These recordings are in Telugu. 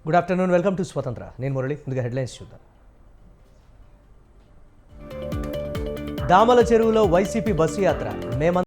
గుడ్ ఆఫ్టర్నూన్, వెల్కమ్ టు స్వతంత్ర. నేను మురళి. ముందుగా హెడ్లైన్స్ చూద్దాం. దామల చెరువులో వైసీపీ బస్సు యాత్ర మేమంతా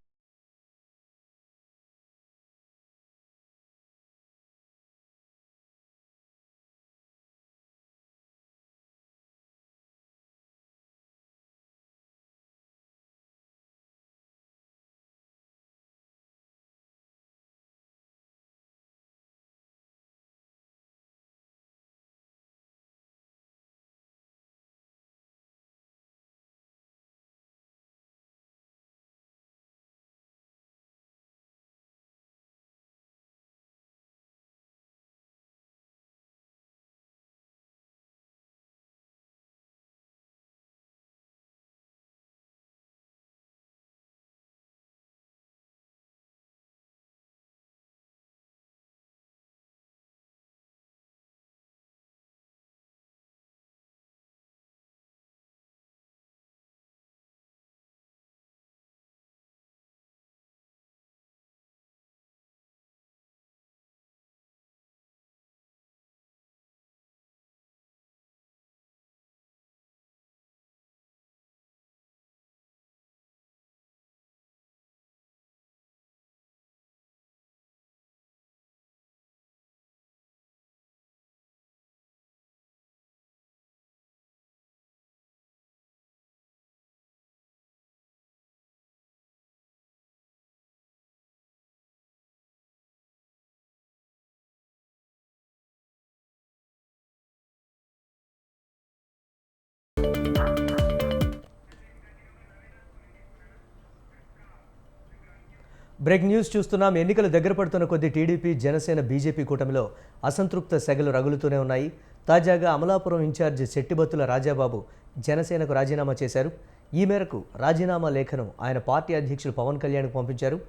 బ్రేక్ న్యూస్ చూస్తున్నాం. ఎన్నికలు దగ్గర పడుతున్న కొద్దీ టీడీపీ, జనసేన, బీజేపీ కూటమిలో అసంతృప్త సెగలు రగులుతూనే ఉన్నాయి. తాజాగా అమలాపురం ఇన్ఛార్జి శెట్టిబత్తుల రాజాబాబు జనసేనకు రాజీనామా చేశారు. ఈ మేరకు రాజీనామా లేఖను ఆయన పార్టీ అధ్యక్షులు పవన్ కళ్యాణ్కు పంపించారు.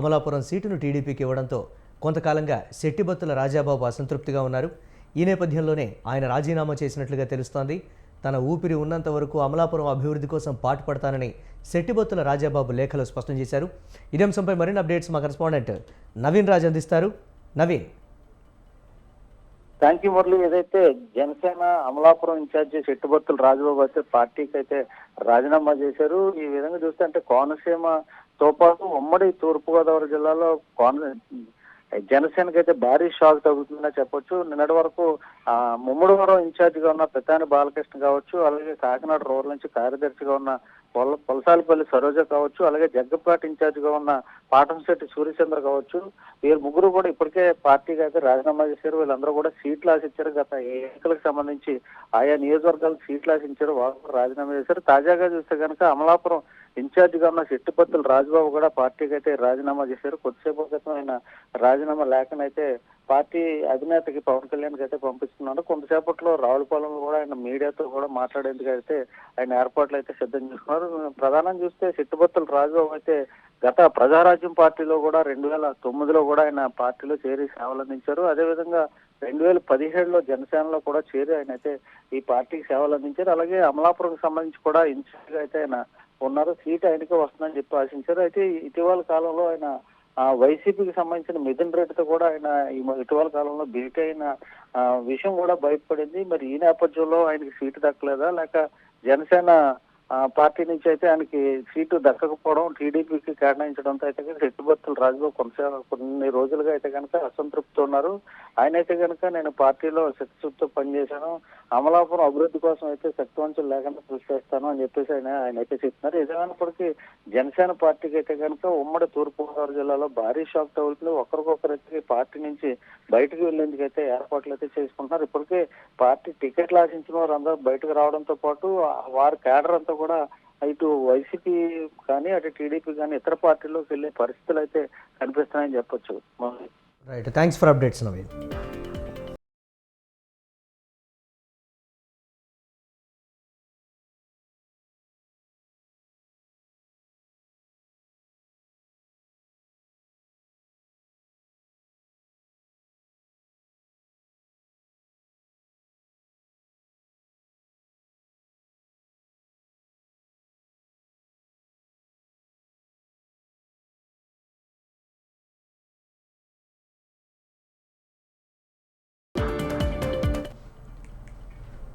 అమలాపురం సీటును టీడీపీకి ఇవ్వడంతో కొంతకాలంగా శెట్టిబత్తుల రాజాబాబు అసంతృప్తిగా ఉన్నారు. ఈ నేపథ్యంలోనే ఆయన రాజీనామా చేసినట్లుగా తెలుస్తోంది. తన ఊపిరి ఉన్నంత వరకు అమలాపురం అభివృద్ధి కోసం పాటుపడతానని శెట్టిబొత్తుల రాజాబాబు లేఖలో స్పష్టం చేశారు. ఇదే అంశంపై మరిన్ని అప్డేట్స్ మా కరెస్పాండెంట్ నవీన్ రాజ్ అందిస్తారు. నవీన్. Thank you Murali. ఏదైతే జనసేన అమలాపురం ఇన్ఛార్జి శెట్టిబత్తుల రాజబాబు అయితే పార్టీకి అయితే రాజీనామా చేశారు. ఈ విధంగా చూస్తే అంటే కోనసీమతో పాటు ఉమ్మడి తూర్పుగోదావరి జిల్లాలో జనసేనకి అయితే భారీ షాక్ తగ్గుతుందని చెప్పొచ్చు. నిన్నటి వరకు ముమ్మడివరం ఇన్ఛార్జిగా ఉన్న పెద్దాని బాలకృష్ణ కావచ్చు, అలాగే కాకినాడ రూరల్ నుంచి కార్యదర్శిగా ఉన్న పొలసాలపల్లి సరోజ కావచ్చు, అలాగే జగ్గపేట ఇన్ఛార్జిగా ఉన్న పాటంశెట్టి సూర్యచంద్ర కావచ్చు, వీరు ముగ్గురు కూడా ఇప్పటికే పార్టీకి అయితే రాజీనామా చేశారు. వీళ్ళందరూ కూడా సీట్లు ఆశించారు. గత ఎన్నికలకు సంబంధించి ఆయా నియోజకవర్గాలకు సీట్లు ఆశించారు. వాళ్ళు కూడా రాజీనామా చేశారు. తాజాగా చూస్తే కనుక అమలాపురం ఇన్ఛార్జిగా ఉన్న శెట్టిబత్తుల రాజబాబు కూడా పార్టీకి అయితే రాజీనామా చేశారు. కొద్దిసేపు క్రితం ఆయన రాజీనామా లేఖనైతే పార్టీ అధినేతకి పవన్ కళ్యాణ్కి అయితే పంపిస్తున్నారు. కొంతసేపట్లో రావులపాలెంలో కూడా ఆయన మీడియాతో కూడా మాట్లాడేందుకు అయితే ఆయన ఏర్పాట్లు అయితే సిద్ధం చేసుకున్నారు. ప్రధానంగా చూస్తే శెట్టిబత్తుల రాజబాబు అయితే గత ప్రజారాజ్యం పార్టీలో కూడా 2009లో కూడా ఆయన పార్టీలో చేరి సేవలు అందించారు. అదేవిధంగా 2017లో జనసేనలో కూడా చేరి ఆయన అయితే ఈ పార్టీకి సేవలు అందించారు. అలాగే అమలాపురంకి సంబంధించి కూడా ఇన్ఛార్జిగా అయితే ఆయన ఉన్నారు. సీట్ ఆయనకే వస్తుందని చెప్పి ఆశించారు. అయితే ఇటీవల కాలంలో ఆయన వైసీపీకి సంబంధించిన మిథున్ రెడ్డితో కూడా ఆయన ఇటీవల కాలంలో భేటీ అయిన విషయం కూడా బయటపడింది. మరి ఈ నేపథ్యంలో ఆయనకి సీటు దక్కలేదా, లేక జనసేన పార్టీ నుంచి అయితే ఆయనకి సీటు దక్కకపోవడం టీడీపీకి కేటాయించడంతో అయితే శెట్టిబత్తుల రాజుబాబు కొన్ని రోజులుగా అయితే కనుక అసంతృప్తి ఉన్నారు. ఆయన అయితే కనుక నేను పార్టీలో శక్తితో పనిచేశాను, అమలాపురం అభివృద్ధి కోసం అయితే శక్తివంతులు లేకుండా కృషి చేస్తాను అని చెప్పేసి ఆయన అయితే చెప్తున్నారు. ఏదైనప్పటికీ జనసేన పార్టీకి అయితే కనుక ఉమ్మడి తూర్పుగోదావరి జిల్లాలో భారీ షాక్ తగులుతుంది. ఒకరికొకరైతే పార్టీ నుంచి బయటకు వెళ్లేందుకు అయితే ఏర్పాట్లు అయితే చేసుకుంటున్నారు. ఇప్పటికే పార్టీ టికెట్లు ఆశించిన వారు అందరూ బయటకు రావడంతో పాటు వారి కేడర్ అంతా కూడా ఇటు వైసీపీ కానీ అటు టీడీపీ కానీ ఇతర పార్టీలోకి వెళ్లే పరిస్థితులు అయితే కనిపిస్తున్నాయని చెప్పొచ్చు. Right, thanks for updates Naveen.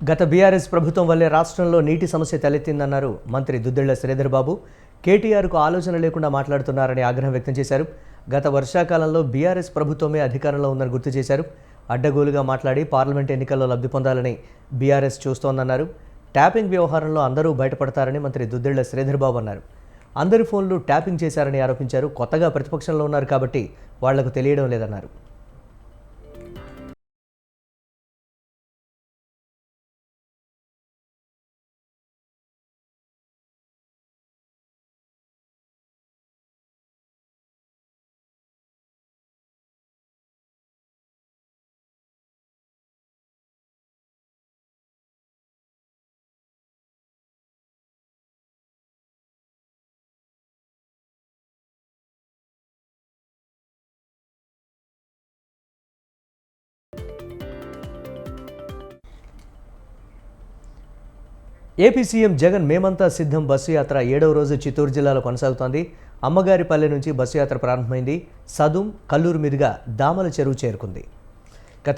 గత బీఆర్ఎస్ ప్రభుత్వం వల్లే రాష్ట్రంలో నీటి సమస్య తలెత్తిందన్నారు మంత్రి దుద్దిళ్ల శ్రీధర్ బాబు. కేటీఆర్కు ఆలోచన లేకుండా మాట్లాడుతున్నారని ఆగ్రహం వ్యక్తం చేశారు. గత వర్షాకాలంలో బీఆర్ఎస్ ప్రభుత్వమే అధికారంలో ఉందని గుర్తు చేశారు. అడ్డగోలుగా మాట్లాడి పార్లమెంట్ ఎన్నికల్లో లబ్ధి పొందాలని బీఆర్ఎస్ చూస్తోందన్నారు. ట్యాపింగ్ వ్యవహారంలో అందరూ బయటపడతారని మంత్రి దుద్దిళ్ల శ్రీధర్ బాబు అన్నారు. అందరి ఫోన్లు ట్యాపింగ్ చేశారని ఆరోపించారు. కొత్తగా ప్రతిపక్షంలో ఉన్నారు కాబట్టి వాళ్లకు తెలియడం లేదన్నారు. ఏపీ సీఎం జగన్ మేమంతా సిద్ధం బస్సు యాత్ర 7వ రోజు చిత్తూరు జిల్లాలో కొనసాగుతోంది. అమ్మగారిపల్లె నుంచి బస్సు యాత్ర ప్రారంభమైంది. సదుం కల్లూరు మీదుగా దామల చెరువు చేరుకుంది. ఇక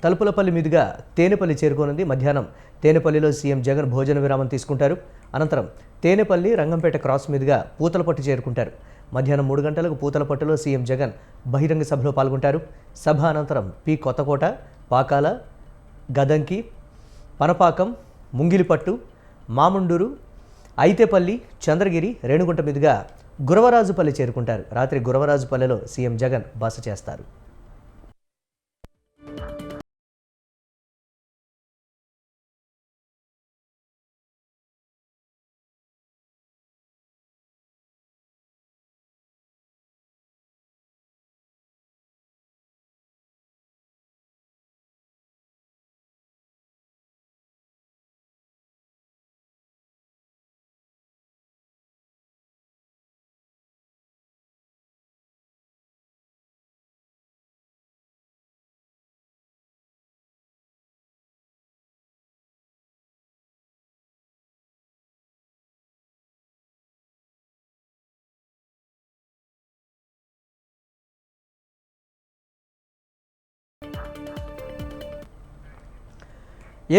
తలుపులపల్లి మీదుగా తేనెపల్లి చేరుకోనుంది. మధ్యాహ్నం తేనెపల్లిలో సీఎం జగన్ భోజన విరామం తీసుకుంటారు. అనంతరం తేనెపల్లి రంగంపేట క్రాస్ మీదుగా పూతలపట్టు చేరుకుంటారు. మధ్యాహ్నం 3 గంటలకు పూతలపట్టులో సీఎం జగన్ బహిరంగ సభలో పాల్గొంటారు. సభ అనంతరం పి కొత్తకోట, పాకాల, గదంకి, పనపాకం, ముంగిలిపట్టు, మాముండూరు, ఐతేపల్లి, చంద్రగిరి, రేణుగుంట మీదుగా గురవరాజుపల్లి చేరుకుంటారు. రాత్రి గురవరాజుపల్లెలో సీఎం జగన్ బస చేస్తారు.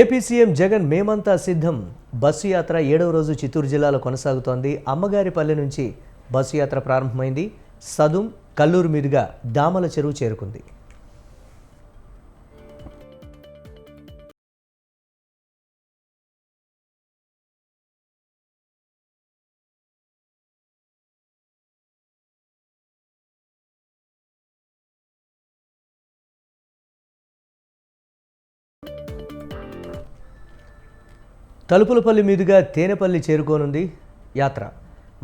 ఏపీ సీఎం జగన్ మేమంతా సిద్ధం బస్సు యాత్ర 7వ రోజు చిత్తూరు జిల్లాలో కొనసాగుతోంది. అమ్మగారిపల్లె నుంచి బస్సు యాత్ర ప్రారంభమైంది. సదుం కల్లూరు మీదుగా దామల చెరువు చేరుకుంది. తలుపులపల్లి మీదుగా తేనెపల్లి చేరుకోనుంది యాత్ర.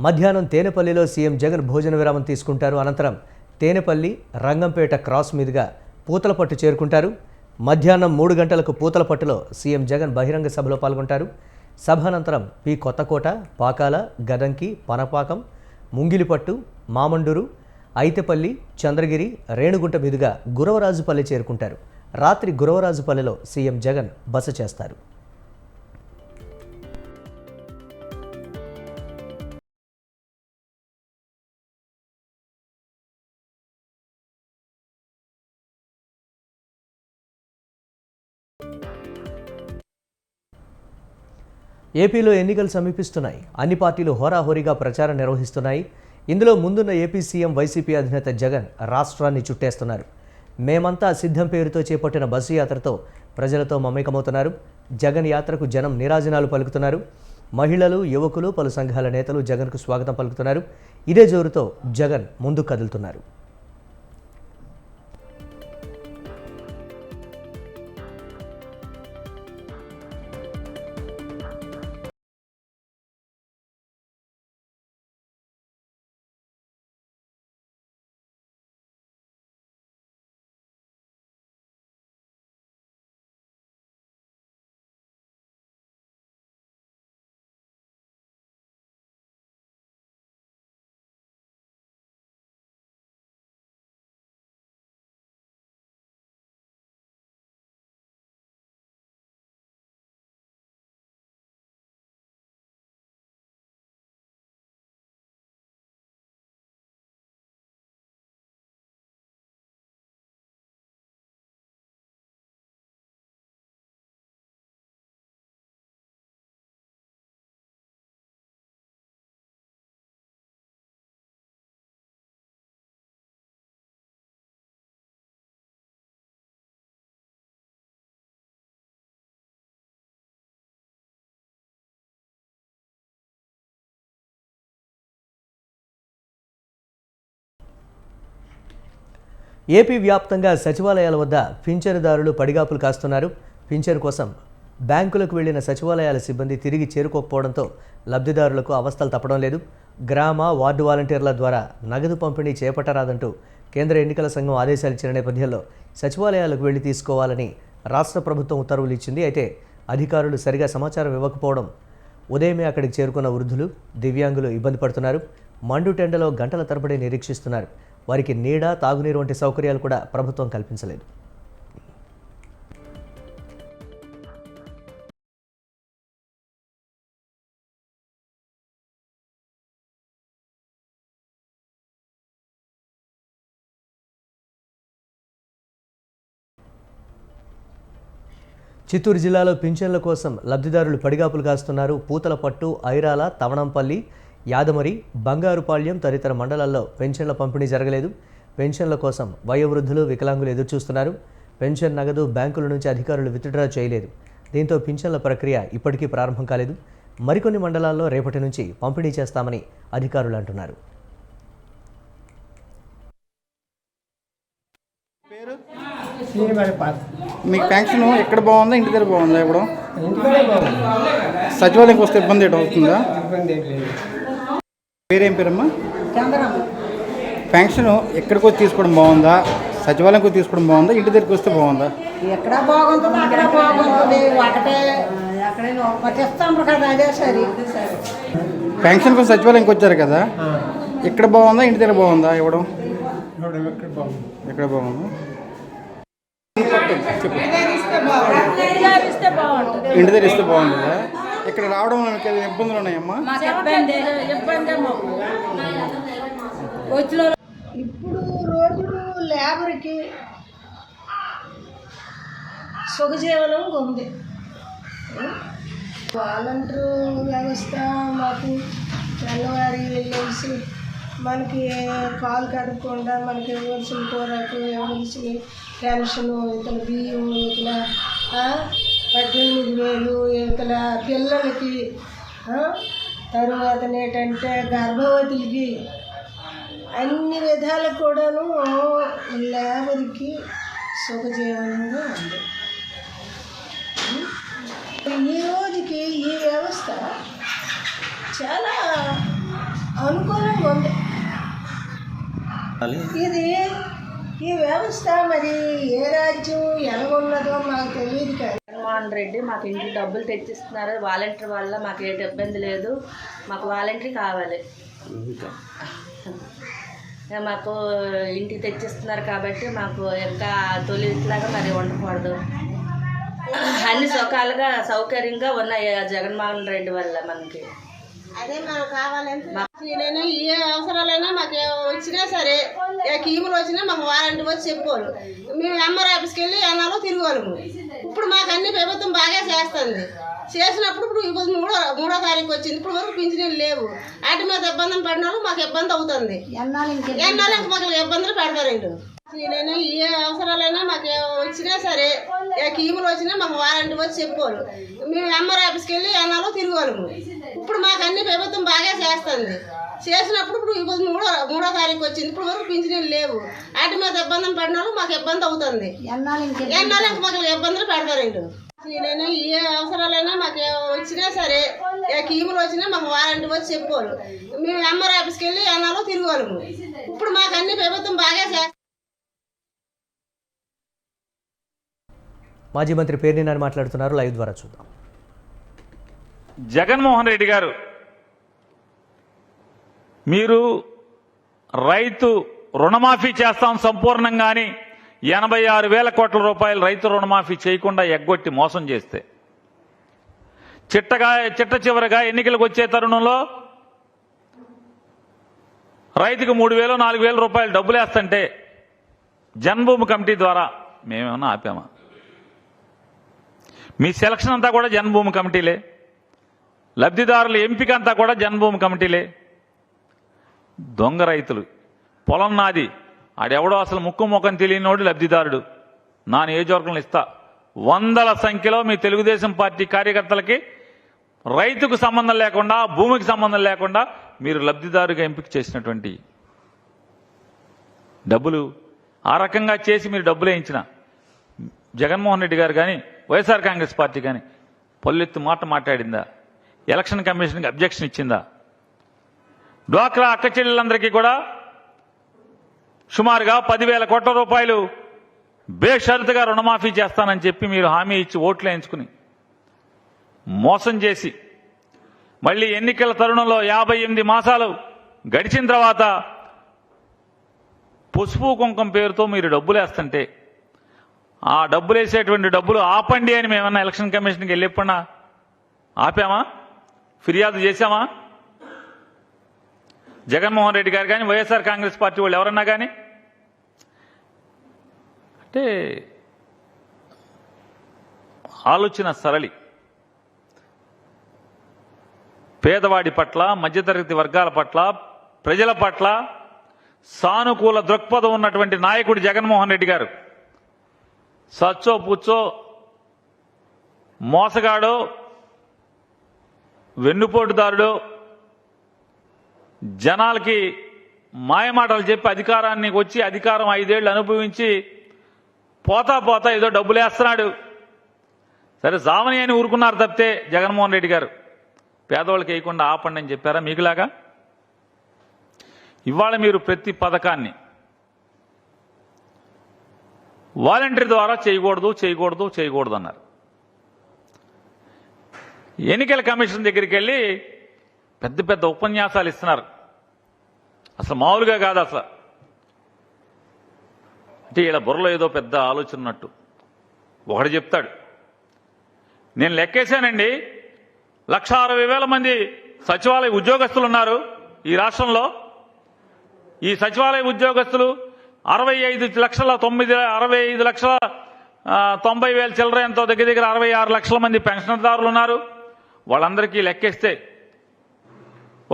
మధ్యాహ్నం తేనెపల్లిలో సీఎం జగన్ భోజన విరామం తీసుకుంటారు. అనంతరం తేనెపల్లి రంగంపేట క్రాస్ మీదుగా పూతలపట్టు చేరుకుంటారు. మధ్యాహ్నం 3 గంటలకు పూతలపట్టులో సీఎం జగన్ బహిరంగ సభలో పాల్గొంటారు. సభ అనంతరం పి కొత్తకోట, పాకాల, గదంకి, పనపాకం, ముంగిలిపట్టు, మామండూరు, ఐతేపల్లి, చంద్రగిరి, రేణుగుంట మీదుగా గురవరాజుపల్లి చేరుకుంటారు. రాత్రి గురవరాజుపల్లెలో సీఎం జగన్ బస చేస్తారు. ఏపీలో ఎన్నికలు సమీపిస్తున్నాయి. అన్ని పార్టీలు హోరాహోరీగా ప్రచారం నిర్వహిస్తున్నాయి. ఇందులో ముందున్న ఏపీ సీఎం వైసీపీ అధినేత జగన్ రాష్ట్రాన్ని చుట్టేస్తున్నారు. మేమంతా సిద్ధం పేరుతో చేపట్టిన బస్సు యాత్రతో ప్రజలతో మమేకమవుతున్నారు. జగన్ యాత్రకు జనం నీరాజనాలు పలుకుతున్నారు. మహిళలు, యువకులు, పలు సంఘాల నేతలు జగన్కు స్వాగతం పలుకుతున్నారు. ఇదే జోరుతో జగన్ ముందుకు కదులుతున్నారు. ఏపీ వ్యాప్తంగా సచివాలయాల వద్ద పింఛనుదారులు పడిగాపులు కాస్తున్నారు. పింఛను కోసం బ్యాంకులకు వెళ్లిన సచివాలయాల సిబ్బంది తిరిగి చేరుకోకపోవడంతో లబ్ధిదారులకు అవస్థలు తప్పడం లేదు. గ్రామ వార్డు వాలంటీర్ల ద్వారా నగదు పంపిణీ చేపట్టరాదంటూ కేంద్ర ఎన్నికల సంఘం ఆదేశాలు ఇచ్చిన నేపథ్యంలో సచివాలయాలకు వెళ్లి తీసుకోవాలని రాష్ట్ర ప్రభుత్వం ఉత్తర్వులు ఇచ్చింది. అయితే అధికారులు సరిగా సమాచారం ఇవ్వకపోవడం ఉదయమే అక్కడికి చేరుకున్న వృద్ధులు, దివ్యాంగులు ఇబ్బంది పడుతున్నారు. మండుటెండలో గంటల తరబడి నిరీక్షిస్తున్నారు. వారికి నీడ, తాగునీరు వంటి సౌకర్యాలు కూడా ప్రభుత్వం కల్పించలేదు. చిత్తూరు జిల్లాలో పింఛన్ల కోసం లబ్ధిదారులు పడిగాపులు కాస్తున్నారు. పూతలపట్టు, ఐరాల, తవణంపల్లి, యాదమరి, బంగారుపాళ్యం తదితర మండలాల్లో పెన్షన్ల పంపిణీ జరగలేదు. పెన్షన్ల కోసం వయోవృద్ధులు, వికలాంగులు ఎదురుచూస్తున్నారు. పెన్షన్ నగదు బ్యాంకుల నుంచి అధికారులు విత్డ్రా చేయలేదు. దీంతో పింఛన్ల ప్రక్రియ ఇప్పటికీ ప్రారంభం కాలేదు. మరికొన్ని మండలాల్లో రేపటి నుంచి పంపిణీ చేస్తామని అధికారులు అంటున్నారు. మీకు పెన్షన్ ఎక్కడ బాగుందా, ఇంటి దగ్గర బాగుందా? ఇప్పుడు ఇంటికడే బాగుంది. సచివాలయంకి వస్తే ఇబ్బంది ఏంటి అవుతుందా? ఇబ్బంది ఏం లేదు. పేరేం పేరమ్మా? చంద్రమ్మ. పెన్షన్ ఎక్కడికి వచ్చి తీసుకోవడం బాగుందా, సచివాలయంకి వచ్చి తీసుకోవడం బాగుందా, ఇంటి దగ్గరికి వస్తే బాగుందా? ఎక్కడ బాగుంటుంది అక్కడ బాగుంటుంది. ఒకటే తెస్తాం కదా, అదే సరే. పెన్షన్ కోసం సచివాలయంకి వచ్చారు కదా, ఇక్కడ బాగుందా, ఇంటి దగ్గర బాగుందా? ఇవ్వడం ఎక్కడ బాగుంది. ఎక్కడ బాగుందా? ఇంటి దగ్గర ఇస్తే బాగుంటుందా? ఇక్కడ రావడం మీకు ఏదైనా ఇబ్బందులు ఉన్నాయమ్మా? ఇప్పుడు రోజులు లేబర్కి సుఖజీవనం ఉంది. వాలంటీర్ వ్యవస్థ మాకు తెల్లవారి వెళ్ళేసి మనకి కాలు కడగకుండా మనకి ఇవ్వాల్సిన కూరకు ఇవ్వాల్సిన పెన్షను, ఇతల బియ్యం, ఇతల 18,000, ఇతల పిల్లలకి, తరువాత ఏంటంటే గర్భవతులకి, అన్ని విధాలకు కూడాను లేబర్కి సుఖజీవనంగా ఉంది. ఈ రోజుకి ఈ వ్యవస్థ చాలా అనుకూలంగా ఉంది. ఇది ఈ వ్యవస్థ మరి ఏ రాజ్యం ఎలాగున్నదో మాకు తెలియదు. జగన్మోహన్ రెడ్డి మాకు ఇంటికి డబ్బులు తెచ్చిస్తున్నారు. వాలంటీర్ వల్ల మాకు ఏ ఇబ్బంది లేదు. మాకు వాలంటీర్ కావాలి. మాకు ఇంటికి తెచ్చిస్తున్నారు కాబట్టి మాకు ఇంకా తొలిలాగా మరి ఉండకూడదు. అన్ని సుఖాలుగా సౌకర్యంగా ఉన్నాయి జగన్మోహన్ రెడ్డి వల్ల మనకి. అదే మనకు కావాలంటే ఏ అవసరాలైనా మాకు వచ్చినా సరే, ఏ కీములు వచ్చినా మాకు వారంటీ వచ్చి చెప్పుకోరు. మేము ఎంఆర్ ఆఫీస్కి వెళ్ళి అన్నాలో తిరగలేము. ఇప్పుడు మాకు అన్ని ప్రభుత్వం బాగా చేస్తుంది. చేసినప్పుడు ఇప్పుడు మూడో తారీఖు వచ్చింది. ఇప్పుడు వరకు పింఛనీళ్ళు లేవు. వాటి మీద ఇబ్బందులు పడిన వాళ్ళు మాకు ఇబ్బంది అవుతుంది. ఎన్నాళ్ళు మాకు ఇబ్బందులు పెడతారండి. ఏ అవసరాలైనా మాకు వచ్చినా సరే, ఏ కీములు వచ్చినా మాకు వారంటీ వచ్చి చెప్పుకోరు. మేము ఎంఆర్ ఆఫీస్కి వెళ్ళి అన్నాలో తిరగలేము. ఇప్పుడు మాకు అన్ని ప్రభుత్వం బాగా చేస్తుంది. చేసినప్పుడు ఇప్పుడు మూడో తారీఖు వచ్చింది. ఇప్పుడు వరకు పింఛనీళ్ళు లేవు. వాటి మీద ఇబ్బందులు పడిన వాళ్ళు మాకు ఇబ్బంది అవుతుంది. ఎన్నాళ్ళు మాకు ఇబ్బందులు పెడతారండి. ఏ అవసరాలైనా మాకు వచ్చినా సరే, ఏ కీములు వచ్చినా మాకు వారంటీ వచ్చి చెప్పుకోరు. మేము ఎంఆర్ ఆఫీస్కి వెళ్ళి అన్నాలో తిరగలేము. ఇప్పుడు మాకు అన్ని ప్రభుత్వం బాగా చేస్తుంది. మాజీ మంత్రి పేర్ని నాని మాట్లాడుతున్నారు. లైవ్ ద్వారా చూద్దాం. జగన్మోహన్ రెడ్డి గారు, మీరు రైతు రుణమాఫీ చేస్తాం సంపూర్ణంగాని 86,000 కోట్ల రూపాయలు రైతు రుణమాఫీ చేయకుండా ఎగ్గొట్టి మోసం చేస్తే, చిట్ట చివరగా ఎన్నికలకు వచ్చే తరుణంలో రైతుకు 3,000, 4,000 రూపాయలు డబ్బులు వేస్తుంటే జన్మభూమి కమిటీ ద్వారా మేమేమన్నా ఆపామా? మీ సెలక్షన్ అంతా కూడా జన్మభూమి కమిటీలే. లబ్ధిదారుల ఎంపిక అంతా కూడా జన్మభూమి కమిటీలే. దొంగ రైతులు, పొలం నాది, ఆడెవడో అసలు ముక్కు ముఖం తెలియనోడు లబ్ధిదారుడు, నా నియోజకవర్గంలో ఇస్తా. వందల సంఖ్యలో మీ తెలుగుదేశం పార్టీ కార్యకర్తలకి రైతుకు సంబంధం లేకుండా, భూమికి సంబంధం లేకుండా మీరు లబ్ధిదారుగా ఎంపిక చేసినటువంటి డబ్బులు ఆ రకంగా చేసి మీరు డబ్బులు వేయించిన జగన్మోహన్ రెడ్డి గారు కానీ వైఎస్ఆర్ కాంగ్రెస్ పార్టీ కానీ పల్లెత్తు మాట మాట్లాడిందా? ఎలక్షన్ కమిషన్కి అబ్జెక్షన్ ఇచ్చిందా? డ్వాక్రా అక్క చెల్లెలందరికీ కూడా సుమారుగా 10,000 కోట్ల రూపాయలు బేషరతుగా రుణమాఫీ చేస్తానని చెప్పి మీరు హామీ ఇచ్చి ఓట్లు వేయించుకుని మోసం చేసి మళ్ళీ ఎన్నికల తరుణంలో 58 మాసాలు గడిచిన తర్వాత పసుపు కుంకం పేరుతో మీరు డబ్బులు వేస్తుంటే ఆ డబ్బులు వేసేటువంటి డబ్బులు ఆపండి అని మేమన్నా ఎలక్షన్ కమిషన్కి వెళ్ళి ఎప్పుడన్నా ఆపామా? ఫిర్యాదు చేశామా? జగన్మోహన్ రెడ్డి గారు కానీ వైఎస్ఆర్ కాంగ్రెస్ పార్టీ వాళ్ళు ఎవరన్నా కానీ అంటే ఆలోచన సరళి. పేదవాడి పట్ల, మధ్యతరగతి వర్గాల పట్ల, ప్రజల పట్ల సానుకూల దృక్పథం ఉన్నటువంటి నాయకుడు జగన్మోహన్ రెడ్డి గారు సచ్చో పుచ్చో మోసగాడో వెన్నుపోటుదారుడో జనాలకి మాయమాటలు చెప్పి అధికారానికి వచ్చి అధికారం 5 ఏళ్లు అనుభవించి పోతా పోతా ఏదో డబ్బులు వేస్తున్నాడు. సరే జావని అని ఊరుకున్నారు తప్పితే జగన్మోహన్ రెడ్డి గారు పేదవాళ్ళకి వేయకుండా ఆపండి అని చెప్పారా? మీకులాగా ఇవాళ మీరు ప్రతి పథకాన్ని వాలంటీర్ ద్వారా చేయకూడదు అన్నారు. ఎన్నికల కమిషన్ దగ్గరికి వెళ్ళి పెద్ద పెద్ద ఉపన్యాసాలు ఇస్తున్నారు. అసలు మామూలుగా కాదు. అసలు అంటే ఇలా బుర్రలో ఏదో పెద్ద ఆలోచన ఉన్నట్టు ఒకడు చెప్తాడు, నేను లెక్కేశానండి 1,60,000 మంది సచివాలయ ఉద్యోగస్తులు ఉన్నారు ఈ రాష్ట్రంలో. ఈ సచివాలయ ఉద్యోగస్తులు 65,90,000 చిల్లర ఎంతో దగ్గర 66 లక్షల మంది పెన్షన్దారులు ఉన్నారు. వాళ్ళందరికీ లెక్కేస్తే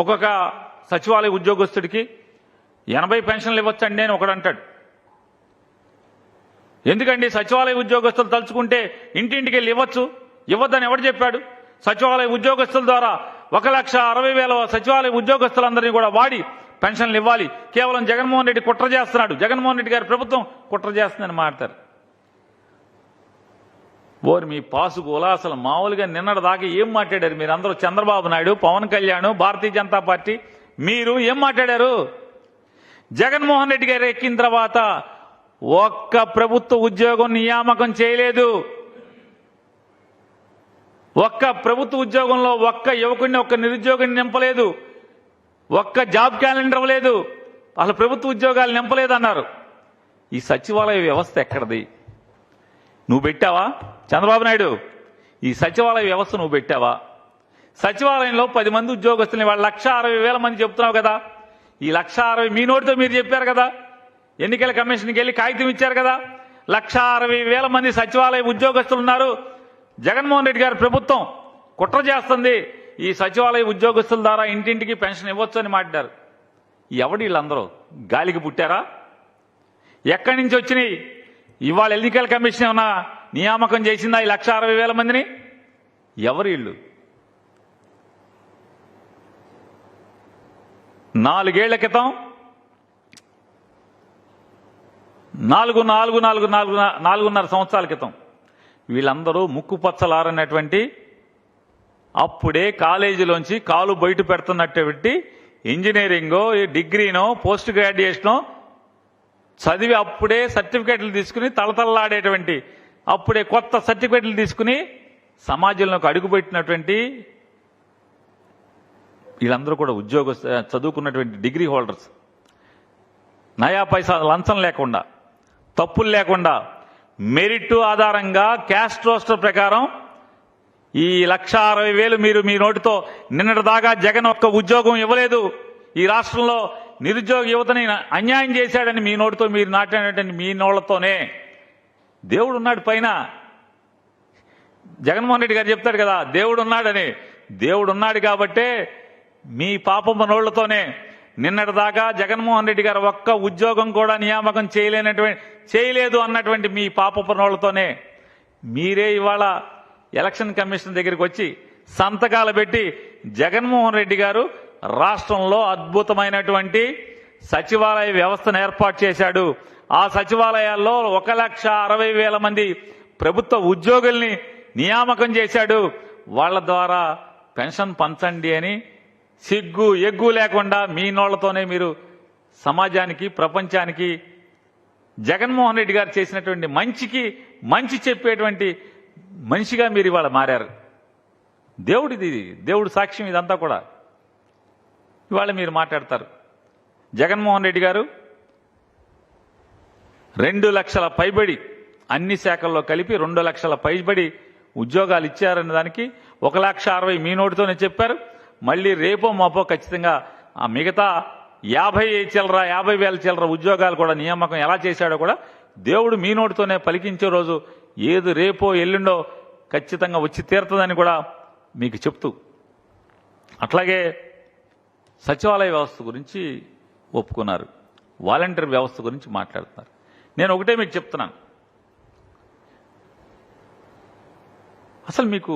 ఒక్కొక్క సచివాలయ ఉద్యోగస్తుడికి 80 పెన్షన్లు ఇవ్వచ్చండి అని ఒకడు అంటాడు. ఎందుకండి సచివాలయ ఉద్యోగస్తులు తలుచుకుంటే ఇంటింటికి వెళ్ళి ఇవ్వద్దని ఎవడు చెప్పాడు? సచివాలయ ఉద్యోగస్తుల ద్వారా 1,60,000 సచివాలయ ఉద్యోగస్తులందరినీ కూడా వాడి పెన్షన్లు ఇవ్వాలి. కేవలం జగన్మోహన్ రెడ్డి కుట్ర చేస్తున్నాడు, జగన్మోహన్ రెడ్డి గారి ప్రభుత్వం కుట్ర చేస్తుందని మాట్లాడతారు. ఓరి మీ పాసుగోల అసలు మామూలుగా నిన్నటి దాకా ఏం మాట్లాడారు మీరందరూ? చంద్రబాబు నాయుడు, పవన్ కళ్యాణ్, భారతీయ జనతా పార్టీ మీరు ఏం మాట్లాడారు? జగన్మోహన్ రెడ్డి గారు ఎక్కిన తర్వాత ఒక్క ప్రభుత్వ ఉద్యోగం నియామకం చేయలేదు. ఒక్క ప్రభుత్వ ఉద్యోగంలో ఒక్క యువకుడిని, ఒక్క నిరుద్యోగిని నింపలేదు. ఒక్క జాబ్ క్యాలెండర్ లేదు. అసలు ప్రభుత్వ ఉద్యోగాలు నింపలేదన్నారు. ఈ సచివాలయ వ్యవస్థ ఎక్కడిది? నువ్వు పెట్టావా చంద్రబాబు నాయుడు? ఈ సచివాలయ వ్యవస్థ నువ్వు పెట్టావా? సచివాలయంలో 10 మంది ఉద్యోగస్తుల్ని వాళ్ళు 1,60,000 మంది చెప్తున్నావు కదా. ఈ 1,60,000 మీ నోటితో మీరు చెప్పారు కదా. ఎన్నికల కమిషన్కి వెళ్ళి కాగితం ఇచ్చారు కదా. 1,60,000 మంది సచివాలయ ఉద్యోగస్తులు ఉన్నారు. జగన్మోహన్ రెడ్డి గారి ప్రభుత్వం కుట్ర చేస్తుంది. ఈ సచివాలయ ఉద్యోగస్తుల ద్వారా ఇంటింటికి పెన్షన్ ఇవ్వచ్చు అని మాట్లాడారు. ఎవడు వీళ్ళందరూ? గాలికి పుట్టారా? ఎక్కడి నుంచి వచ్చినాయి? ఇవాళ ఎన్నికల కమిషన్ ఏమన్నా నియామకం చేసిందా ఈ 1,60,000 మందిని? ఎవరు వీళ్ళు? 4 ఏళ్ల క్రితం 4.5 సంవత్సరాల క్రితం వీళ్ళందరూ ముక్కుపచ్చలారన్నటువంటి అప్పుడే కాలేజీలోంచి కాలు బయట పెడుతున్నటువంటి ఇంజనీరింగో, డిగ్రీనో, పోస్ట్ గ్రాడ్యుయేషనో చదివి అప్పుడే సర్టిఫికేట్లు తీసుకుని తలతల్లాడేటువంటి అప్పుడే కొత్త సర్టిఫికేట్లు తీసుకుని సమాజంలోకి అడుగుపెట్టినటువంటి వీళ్ళందరూ కూడా చదువుకున్నటువంటి డిగ్రీ హోల్డర్స్. నయా పైసా లంచం లేకుండా, తప్పులు లేకుండా, మెరిట్ ఆధారంగా క్యాస్ట్ రోస్టర్ ప్రకారం ఈ 1,60,000 మీరు మీ నోటితో నిన్నటి దాకా జగన్ ఒక్క ఉద్యోగం ఇవ్వలేదు, ఈ రాష్ట్రంలో నిరుద్యోగ యువతని అన్యాయం చేశాడని మీ నోటితో మీరు నాటినటువంటి మీ నోళ్లతోనే. దేవుడు ఉన్నాడు పైన. జగన్మోహన్ రెడ్డి గారు చెప్తాడు కదా దేవుడు ఉన్నాడని. దేవుడు ఉన్నాడు కాబట్టే మీ పాపమ్మ నోళ్లతోనే నిన్నటి దాకా జగన్మోహన్ రెడ్డి గారు ఒక్క ఉద్యోగం కూడా నియామకం చేయలేదు అన్నటువంటి మీ పాపమ్మ నోళ్లతోనే మీరే ఇవాళ ఎలక్షన్ కమిషన్ దగ్గరికి వచ్చి సంతకాలు పెట్టి జగన్మోహన్ రెడ్డి గారు రాష్ట్రంలో అద్భుతమైనటువంటి సచివాలయ వ్యవస్థను ఏర్పాటు చేశాడు, ఆ సచివాలయాల్లో 1,60,000 మంది ప్రభుత్వ ఉద్యోగుల్ని నియామకం చేశాడు. వాళ్ళ ద్వారా పెన్షన్ పంచండి అని సిగ్గు ఎగ్గు లేకుండా మీ నోళ్లతోనే మీరు సమాజానికి, ప్రపంచానికి జగన్మోహన్ రెడ్డి గారు చేసినటువంటి మంచికి మంచి చెప్పేటువంటి మనిషిగా మీరు ఇవాళ మారారు. దేవుడి సాక్ష్యం ఇదంతా కూడా. ఇవాళ మీరు మాట్లాడతారు. జగన్మోహన్ రెడ్డి గారు 2 లక్షల పైబడి అన్ని శాఖల్లో కలిపి 2 లక్షల పైబడి ఉద్యోగాలు ఇచ్చారన్న దానికి 1,60,000 మీ నోటితోనే చెప్పారు. మళ్ళీ రేపో మాపో ఖచ్చితంగా ఆ మిగతా 50,000 చిల్లర ఉద్యోగాలు కూడా నియామకం ఎలా చేశాడో కూడా దేవుడు మీ నోటితోనే పలికించే రోజు ఏది రేపో ఎల్లుండో ఖచ్చితంగా వచ్చి తీరుతుందని కూడా మీకు చెప్తూ, అట్లాగే సచివాలయ వ్యవస్థ గురించి ఒప్పుకున్నారు, వాలంటీర్ వ్యవస్థ గురించి మాట్లాడుతున్నారు. నేను ఒకటే మీకు చెప్తున్నాను, అసలు మీకు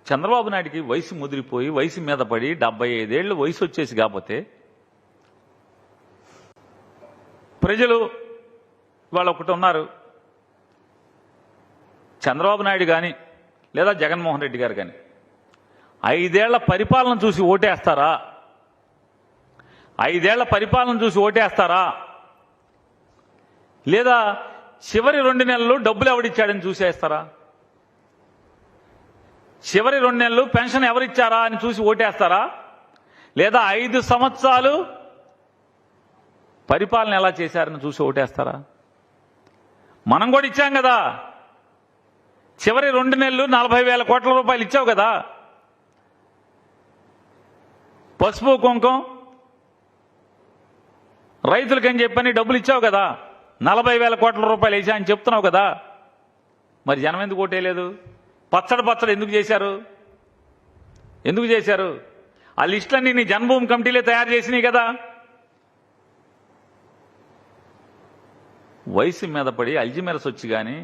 చంద్రబాబు నాయుడికి వయసు ముదిరిపోయి వయసు మీద పడి 75 ఏళ్ళు వయసు వచ్చేసి కాకపోతే ప్రజలు వాళ్ళు ఒకటి ఉన్నారు, చంద్రబాబు నాయుడు కానీ లేదా జగన్మోహన్ రెడ్డి గారు కానీ 5 ఏళ్ల పరిపాలన చూసి ఓటేస్తారా? 5 ఏళ్ల పరిపాలన చూసి ఓటేస్తారా? లేదా చివరి 2 నెలలు డబ్బులు ఎవడిచ్చాడని చూసేస్తారా? చివరి 2 నెలలు పెన్షన్ ఎవరిచ్చారా అని చూసి ఓటేస్తారా? లేదా 5 సంవత్సరాలు పరిపాలన ఎలా చేశారని చూసి ఓటేస్తారా? మనం కూడా ఇచ్చాం కదా, చివరి 2 నెలలు 40,000 కోట్ల రూపాయలు ఇచ్చావు కదా, పసుపు కుంకం రైతులకని చెప్పని డబ్బులు ఇచ్చావు కదా, 40,000 కోట్ల రూపాయలు వేసా అని చెప్తున్నావు కదా. మరి జనం ఎందుకు ఓటేయలేదు? పచ్చడి ఎందుకు చేశారు? ఎందుకు చేశారు? ఆ లిస్టులన్నీ నీ జన్మభూమి కమిటీలే తయారు చేసినాయి కదా. వయసు మీద పడి అల్జిమెరస్ వచ్చి కానీ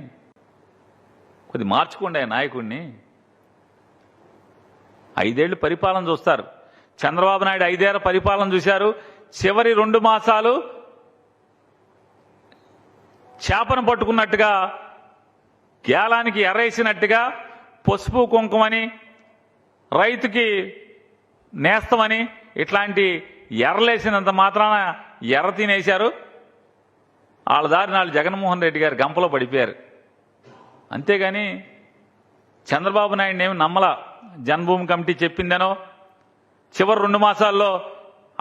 కొద్ది మార్చుకోండి ఆ నాయకుడిని. 5 ఏళ్లు పరిపాలన చూస్తారు. చంద్రబాబు నాయుడు 5 ఏళ్ల పరిపాలన చూశారు. చివరి 2 మాసాలు చేపను పట్టుకున్నట్టుగా, గేలానికి ఎర్రేసినట్టుగా పసుపు కుంకుమని, రైతుకి నేస్తమని ఇట్లాంటి ఎర్రలేసినంత మాత్రాన ఎర్ర తినేశారు. వాళ్ళ దారి నాళ్ళు జగన్మోహన్ రెడ్డి గారు గంపలో పడిపోయారు. అంతేగాని చంద్రబాబు నాయుడిని ఏమి నమ్మలా. జన్మభూమి కమిటీ చెప్పిందనో చివరి 2 మాసాల్లో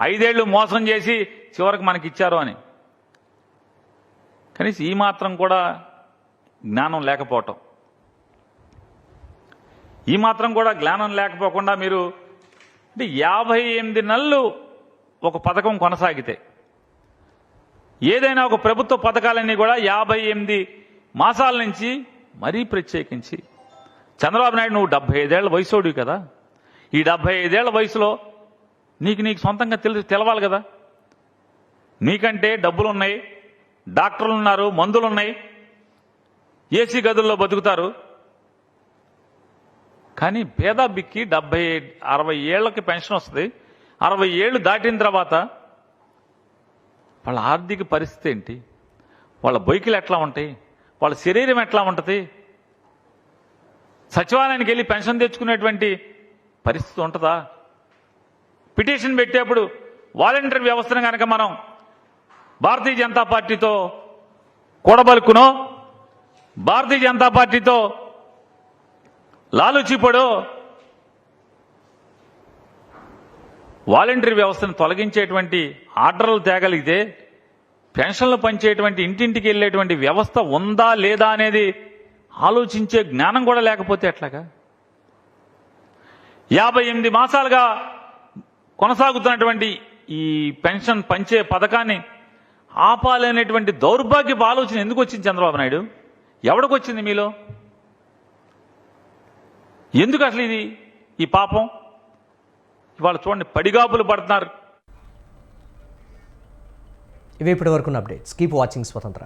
5 ఏళ్లు మోసం చేసి చివరికి మనకిచ్చారు అని. కనీసం ఈ మాత్రం కూడా జ్ఞానం లేకపోవటం, ఈ మాత్రం కూడా జ్ఞానం లేకపోకుండా మీరు అంటే 58 నెలలు ఒక పథకం కొనసాగితే, ఏదైనా ఒక ప్రభుత్వ పథకాలన్నీ కూడా 58 మాసాల నుంచి మరీ ప్రత్యేకించి చంద్రబాబు నాయుడు నువ్వు 75 ఏళ్ల వయసోడివి కదా, ఈ 75 ఏళ్ల వయసులో నీకు సొంతంగా తెలవాలి కదా. నీకంటే డబ్బులున్నాయి, డాక్టర్లు ఉన్నారు, మందులున్నాయి, ఏసీ గదుల్లో బతుకుతారు. కానీ పేద బిక్కి 60 ఏళ్లకి పెన్షన్ వస్తుంది. 60 ఏళ్లు దాటిన తర్వాత వాళ్ళ ఆర్థిక పరిస్థితి ఏంటి, వాళ్ళ బైకులు ఎట్లా ఉంటాయి, వాళ్ళ శరీరం ఎట్లా ఉంటుంది, సచివాలయానికి వెళ్ళి పెన్షన్ తెచ్చుకునేటువంటి పరిస్థితి ఉంటుందా? పిటిషన్ పెట్టేప్పుడు వాలంటీర్ వ్యవస్థను కనుక మనం భారతీయ జనతా పార్టీతో కూడబలుకునో, భారతీయ జనతా పార్టీతో లాలుచిపడో వాలంటీర్ వ్యవస్థను తొలగించేటువంటి ఆర్డర్లు తేగలిగితే, పెన్షన్లు పంచేటువంటి ఇంటింటికి వెళ్ళేటువంటి వ్యవస్థ ఉందా లేదా అనేది ఆలోచించే జ్ఞానం కూడా లేకపోతే ఎట్లాగా? 58 మాసాలుగా కొనసాగుతున్నటువంటి ఈ పెన్షన్ పంచే పథకాన్ని ఆపాలనేటువంటి దౌర్భాగ్యపు ఆలోచన ఎందుకు వచ్చింది చంద్రబాబు నాయుడు? ఎవడికి వచ్చింది మీలో? ఎందుకు అసలు ఈ పాపం? ఇవాళ చూడండి, పడిగాపులు పడుతున్నారు. ఇవి ఇప్పటి వరకు అప్డేట్స్. కీప్ వాచింగ్ స్వతంత్ర.